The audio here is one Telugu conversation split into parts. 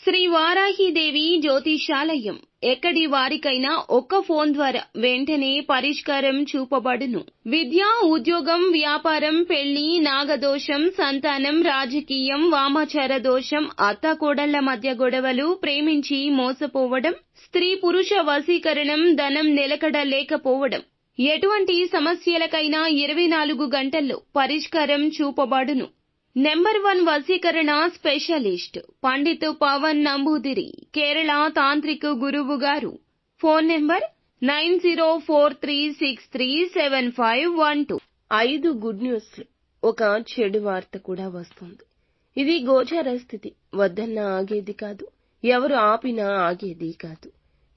శ్రీ వారాహిదేవి జ్యోతిషాలయం ఎక్కడి వారికైనా ఒక్క ఫోన్ ద్వారా వెంటనే పరిష్కారం చూపబడును. విద్య, ఉద్యోగం, వ్యాపారం, పెళ్లి, నాగదోషం, సంతానం, రాజకీయం, వామాచార దోషం, అత్తాకోడళ్ల మధ్య గొడవలు, ప్రేమించి మోసపోవడం, స్త్రీ పురుష వశీకరణం, ధనం నిలకడ లేకపోవడం, ఎటువంటి సమస్యలకైనా 24 గంటల్లో పరిష్కారం చూపబడును. నెంబర్ 1 వశీకరణ స్పెషలిస్ట్ పండిత్ పవన్ నంబూదిరి, కేరళ తాంత్రిక గురువు గారు. Phone number 9043637512. 5 గుడ్ న్యూస్లు, ఒక చెడు వార్త కూడా వస్తుంది. ఇది గోచార స్థితి, వద్దన్నా ఆగేది కాదు, ఎవరు ఆపినా ఆగేది కాదు.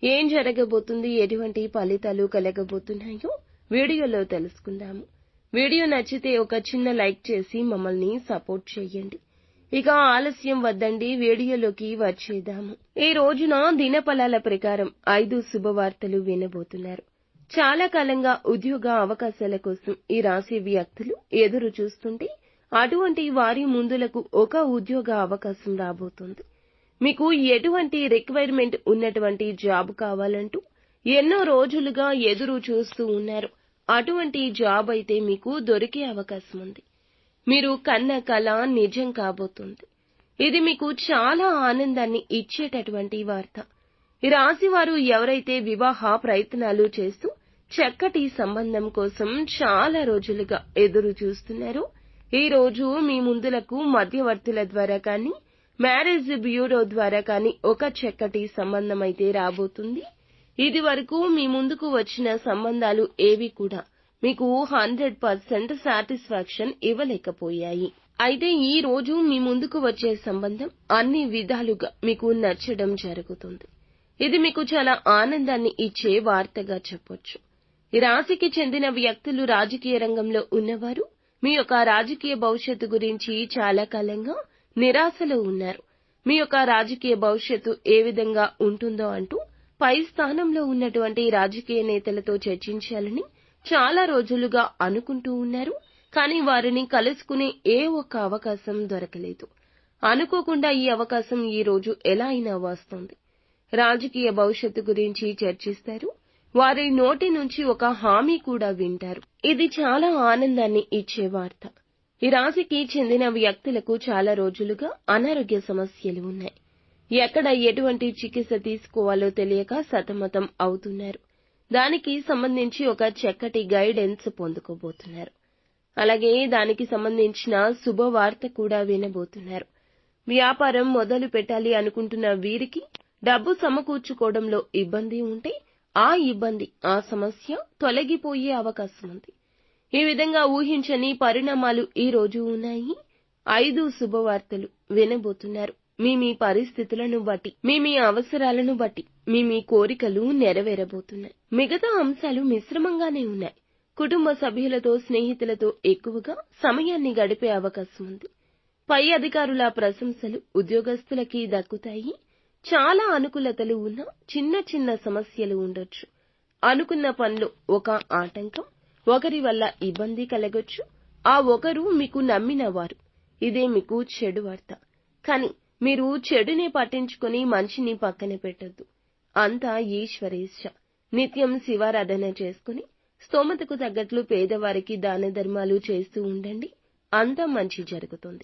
ఏం జరగబోతుంది, ఎటువంటి ఫలితాలు కలగబోతున్నాయో వీడియోలో తెలుసుకుందాము. వీడియో నచ్చితే ఒక చిన్న లైక్ చేసి మమ్మల్ని సపోర్ట్ చేయండి. ఇక ఆలస్యం వద్దండి, వీడియోలోకి వచ్చేద్దాము. ఈ రోజున దినఫలాల ప్రకారం 5 శుభవార్తలు వినబోతున్నారు. చాలా కాలంగా ఉద్యోగ అవకాశాల కోసం ఈ రాశి వ్యక్తులు ఎదురు చూస్తుంటే అటువంటి వారి ముందులకు ఒక ఉద్యోగ అవకాశం రాబోతుంది. మీకు ఎటువంటి రిక్వైర్మెంట్ ఉన్నటువంటి జాబ్ కావాలంటూ ఎన్నో రోజులుగా ఎదురు చూస్తూ ఉన్నారు. అటువంటి జాబ్ అయితే మీకు దొరికే అవకాశం ఉంది. మీరు కన్న కల నిజం కాబోతుంది. ఇది మీకు చాలా ఆనందాన్ని ఇచ్చేటటువంటి వార్త. ఈ రాశి వారు ఎవరైతే వివాహ ప్రయత్నాలు చేస్తూ చక్కటి సంబంధం కోసం చాలా రోజులుగా ఎదురు చూస్తున్నారో ఈ రోజు మీ ముందులకు మధ్యవర్తుల ద్వారా కానీ, మ్యారేజ్ బ్యూరో ద్వారా కానీ ఒక చక్కటి సంబంధం అయితే రాబోతుంది. ఇది వరకు మీ ముందుకు వచ్చిన సంబంధాలు ఏవి కూడా మీకు 100% సాటిస్ఫాక్షన్ ఇవ్వలేకపోయాయి. అయితే ఈ రోజు మీ ముందుకు వచ్చే సంబంధం అన్ని విధాలుగా మీకు నచ్చడం జరుగుతుంది. ఇది మీకు చాలా ఆనందాన్ని ఇచ్చే వార్తగా చెప్పొచ్చు. ఈ రాశికి చెందిన వ్యక్తులు రాజకీయ రంగంలో ఉన్నవారు మీ యొక్క రాజకీయ భవిష్యత్తు గురించి చాలా కాలంగా నిరాశలో ఉన్నారు. మీ యొక్క రాజకీయ భవిష్యత్తు ఏ విధంగా ఉంటుందో అంటూ పై స్థానంలో ఉన్నటువంటి రాజకీయ నేతలతో చర్చించాలని చాలా రోజులుగా అనుకుంటూ ఉన్నారు. కానీ వారిని కలుసుకునే ఏ ఒక్క అవకాశం దొరకలేదు. అనుకోకుండా ఈ అవకాశం ఈ రోజు ఎలా అయినా వస్తుంది. రాజకీయ భవిష్యత్తు గురించి చర్చిస్తారు. వారి నోటి నుంచి ఒక హామీ కూడా వింటారు. ఇది చాలా ఆనందాన్ని ఇచ్చే వార్త. ఈ రాశికి చెందిన వ్యక్తులకు చాలా రోజులుగా అనారోగ్య సమస్యలు ఉన్నాయి. ఎక్కడ ఎటువంటి చికిత్స తీసుకోవాలో తెలియక సతమతం అవుతున్నారు. దానికి సంబంధించి ఒక చక్కటి గైడెన్స్ పొందుకోబోతున్నారు. అలాగే దానికి సంబంధించిన శుభవార్త కూడా వినబోతున్నారు. వ్యాపారం మొదలు పెట్టాలి అనుకుంటున్న వీరికి డబ్బు సమకూర్చుకోవడంలో ఇబ్బంది ఉంటే ఆ ఇబ్బంది, ఆ సమస్య తొలగిపోయే అవకాశం ఉంది. ఈ విధంగా ఊహించని పరిణామాలు ఈ రోజు ఉన్నాయి. 5 శుభవార్తలు వినబోతున్నారు. మీ పరిస్థితులను బట్టి, మీ అవసరాలను బట్టి మీ కోరికలు నెరవేరబోతున్నాయి. మిగతా అంశాలు మిశ్రమంగానే ఉన్నాయి. కుటుంబ సభ్యులతో, స్నేహితులతో ఎక్కువగా సమయాన్ని గడిపే అవకాశం ఉంది. పై అధికారుల ప్రశంసలు ఉద్యోగస్తులకి దక్కుతాయి. చాలా అనుకూలతలు ఉన్న చిన్న చిన్న సమస్యలు ఉండొచ్చు. అనుకున్న పనిలో ఒక ఆటంకం, ఒకరి వల్ల ఇబ్బంది కలగొచ్చు. ఆ ఒకరు మీకు నమ్మిన వారు. ఇదే మీకు చెడు వార్త. కానీ మీరు చెడునే పట్టించుకుని మంచిని పక్కన పెట్టొద్దు. అంతా ఈశ్వరేచ్ఛ. నిత్యం శివారాధన చేసుకుని స్తోమతకు తగ్గట్లు పేదవారికి దాన ధర్మాలు చేస్తూ ఉండండి. అంతా మంచి జరుగుతుంది.